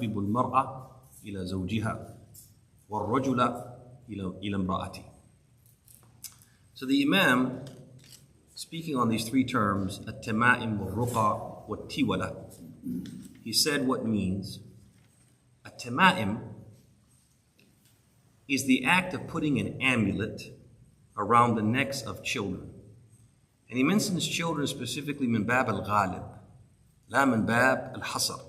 يحبب المرأة إلى زوجها والرجل إلى امرأته. So the Imam, speaking on these three terms, at-tama'im wal-ruqa wat-tiwala, he said what means. At-tama'im is the act of putting an amulet around the necks of children. And he mentions children specifically min bab al-ghalib, la min bab al-hasr.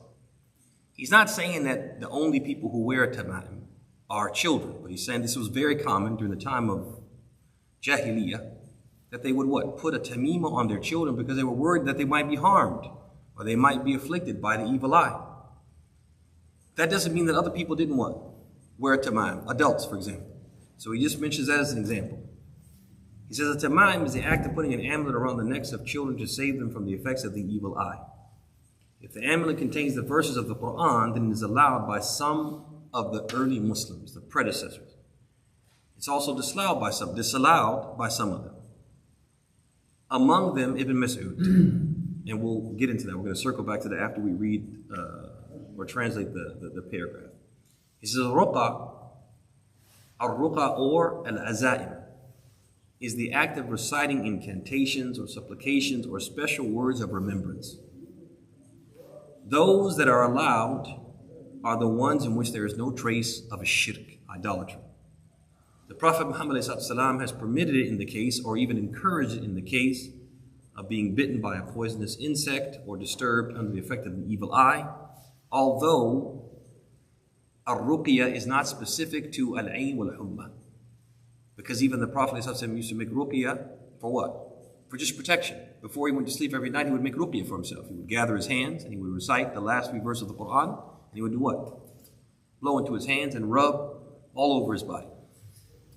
He's not saying that the only people who wear tama'im are children, but he's saying this was very common during the time of Jahiliyyah, that they would what? Put a tamima on their children because they were worried that they might be harmed or they might be afflicted by the evil eye. That doesn't mean that other people didn't what? Wear a tama'im, adults for example. So he just mentions that as an example. He says a tama'im is the act of putting an amulet around the necks of children to save them from the effects of the evil eye. If the amulet contains the verses of the Quran, then it is allowed by some of the early Muslims, the predecessors. It's also disallowed by some of them. Among them, Ibn Mas'ud. And we'll get into that. We're going to circle back to that after we read or translate the paragraph. He says, Ruqa or al-azaim is the act of reciting incantations or supplications or special words of remembrance. Those that are allowed are the ones in which there is no trace of a shirk, idolatry. The Prophet Muhammad ﷺ has permitted it in the case or even encouraged it in the case of being bitten by a poisonous insect or disturbed under the effect of an evil eye, although ar-ruqya is not specific to al-ayn wal-humma. Because even the Prophet ﷺ used to make ruqya for what? For just protection. Before he went to sleep every night, he would make ruqya for himself. He would gather his hands and he would recite the last few verses of the Quran, and he would do what? Blow into his hands and rub all over his body.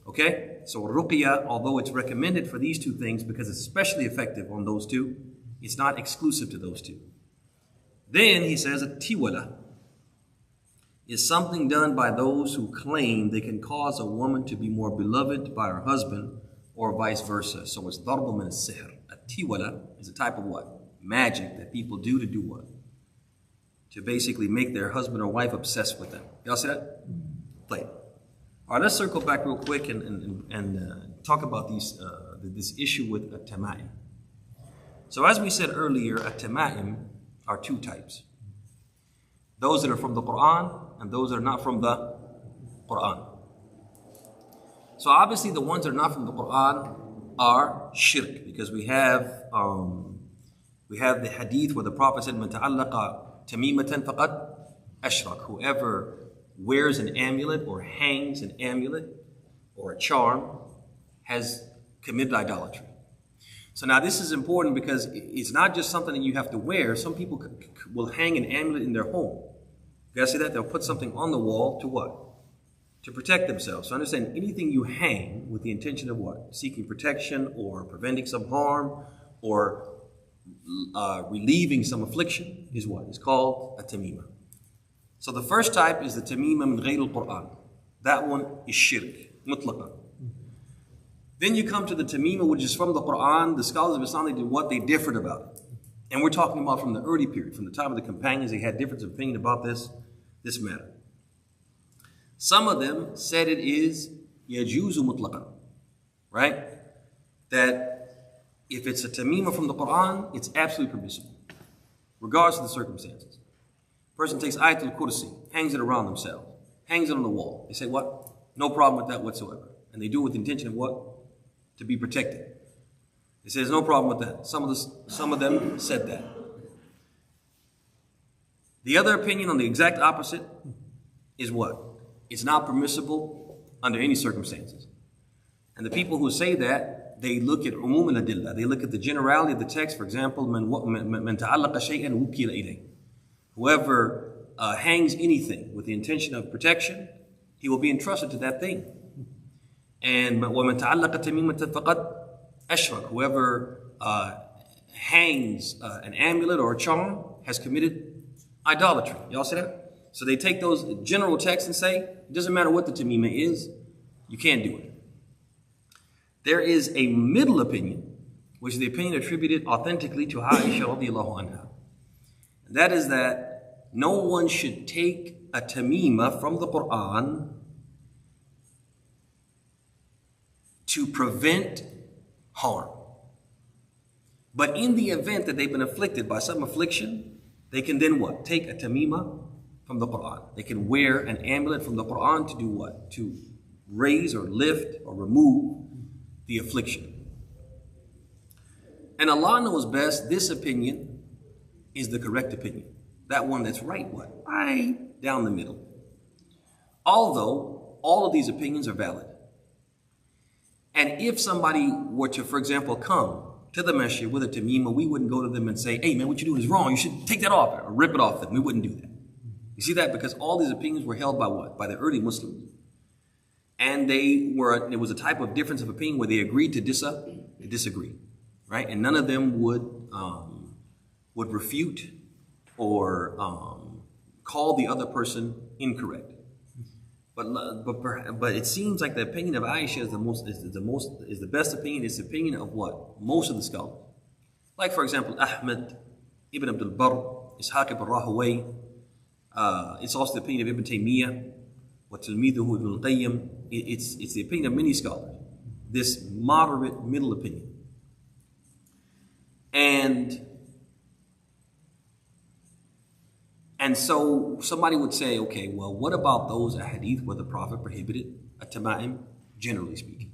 Okay? So ruqya, although it's recommended for these two things because it's especially effective on those two, it's not exclusive to those two. Then he says a tiwala is something done by those who claim they can cause a woman to be more beloved by her husband or vice versa. So it's darbu min al-sihr. A tiwala is a type of what? Magic that people do to do what? To basically make their husband or wife obsessed with them. Y'all see that? Play it. All right, let's circle back real quick and talk about this issue with a tama'im. So as we said earlier, a tama'im are two types. Those that are from the Quran and those that are not from the Quran. So obviously the ones that are not from the Quran are shirk, because we have the hadith where the Prophet said, "Man ta'allaqa tamimatan faqad ashrak." Whoever wears an amulet or hangs an amulet or a charm has committed idolatry. So now this is important because it's not just something that you have to wear. Some people will hang an amulet in their home. You guys see that? They'll put something on the wall to what? To protect themselves. So understand, anything you hang with the intention of what? Seeking protection or preventing some harm or relieving some affliction is what? It's called a tamima. So the first type is the tamima min ghayr al-Quran. That one is shirk, mutlaqan. Then you come to the tamima which is from the Quran. The scholars of Islam, they did what? They differed about it. And we're talking about from the early period, from the time of the companions, they had difference of opinion about this matter. Some of them said it is yajuzu mutlaqan, right? That if it's a tamima from the Quran, it's absolutely permissible, regardless of the circumstances. Person takes Ayatul Kursi, hangs it around themselves, hangs it on the wall. They say what? No problem with that whatsoever. And they do it with the intention of what? To be protected. They say there's no problem with that. Some of them said that. The other opinion on the exact opposite is what? It's not permissible under any circumstances. And the people who say that, they look at umum al-adillah. They look at the generality of the text. For example, man ta'allaqa shay'an wukila ilayh. Whoever hangs anything with the intention of protection, he will be entrusted to that thing. And وَمَنْ تَعَلَّقَ تَمِيمَةً فَقَدْ أَشْرَكَ. Whoever hangs an amulet or a charm has committed idolatry. Y'all see that? So they take those general texts and say, it doesn't matter what the tamima is, you can't do it. There is a middle opinion, which is the opinion attributed authentically to Aisha radiallahu anha. And that is that no one should take a tamima from the Quran to prevent harm. But in the event that they've been afflicted by some affliction, they can then what? Take a tamima from the Quran. They can wear an amulet from the Quran to do what? To raise or lift or remove the affliction. And Allah knows best, this opinion is the correct opinion. That one that's right, what? Right down the middle. Although all of these opinions are valid. And if somebody were to, for example, come to the masjid with a tamima, we wouldn't go to them and say, hey man, what you're doing is wrong. You should take that off or rip it off them. We wouldn't do that. You see that? Because all these opinions were held by what? By the early Muslims. And there was a type of difference of opinion where they agreed to disagree. Right? And none of them would refute or call the other person incorrect. But it seems like the opinion of Aisha is the best opinion. It's the opinion of what? Most of the scholars. Like for example, Ahmed, Ibn Abdul Barr, Ishaq ibn Rahaway. It's also the opinion of Ibn Taymiyyah, wa Tilmiduhu Ibn al-Qayyim. It's the opinion of many scholars. This moderate middle opinion. And so somebody would say, okay, well, what about those ahadith where the Prophet prohibited a tama'im, generally speaking?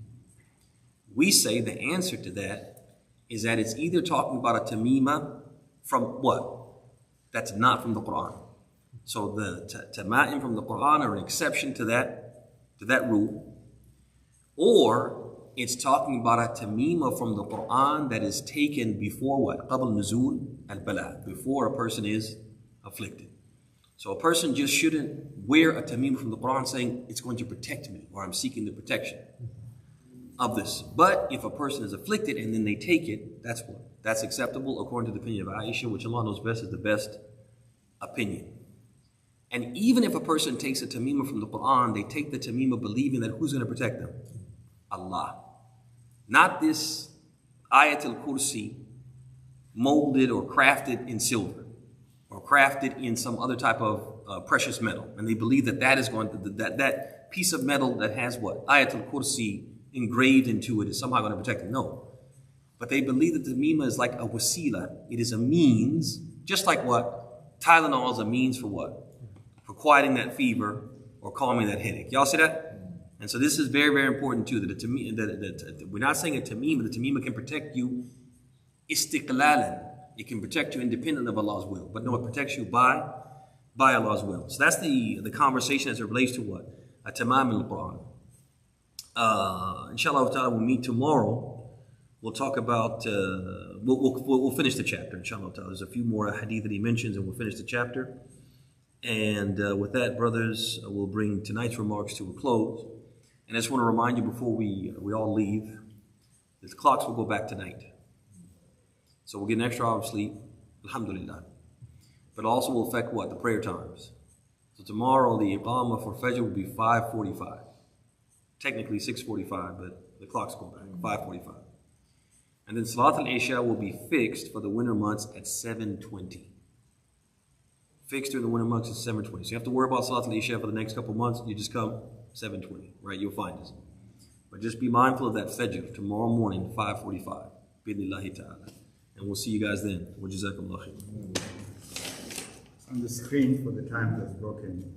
We say the answer to that is that it's either talking about a tamima from what? That's not from the Quran. So the tama'im from the Quran are an exception to that rule. Or it's talking about a tamima from the Quran that is taken before what? Qabl nuzul al-bala, before a person is afflicted. So a person just shouldn't wear a tamima from the Quran saying it's going to protect me or I'm seeking the protection of this. But if a person is afflicted and then they take it, that's acceptable according to the opinion of Aisha, which Allah knows best is the best opinion. And even if a person takes a tamima from the Quran, they take the tamima believing that who's going to protect them? Allah. Not this Ayatul Kursi molded or crafted in silver or crafted in some other type of precious metal. And they believe that is going to, that piece of metal that has what? Ayatul Kursi engraved into it is somehow going to protect them. No. But they believe that the tamima is like a wasila. It is a means, just like what? Tylenol is a means for what? For quieting that fever or calming that headache. Y'all see that? And so this is very, very important too, that we're not saying a tamima. The tamima can protect you istiqlalan. It can protect you independent of Allah's will. But no, it protects you by Allah's will. So that's the conversation as it relates to what? A tamam al-Quran. Inshallah ta'ala, we'll meet tomorrow. We'll talk about, we'll finish the chapter, inshallah ta'ala. There's a few more hadith that he mentions and we'll finish the chapter. And with that, brothers, we'll bring tonight's remarks to a close. And I just want to remind you before we all leave, that the clocks will go back tonight. So we'll get an extra hour of sleep, alhamdulillah. But also will affect what? The prayer times. So tomorrow the Iqamah for Fajr will be 5:45. Technically 6:45, but the clocks go back, 5:45. And then Salat al-Isha will be fixed for the winter months at 7:20. Fixed during the winter months at 7:20. So you have to worry about Salat al-Isha for the next couple months. You just come 7:20, right? You'll find us. But just be mindful of that Fajr tomorrow morning, 5:45. Bidnillahi ta'ala. And we'll see you guys then. Wa jazakumullah khair. On the screen for the time that's broken.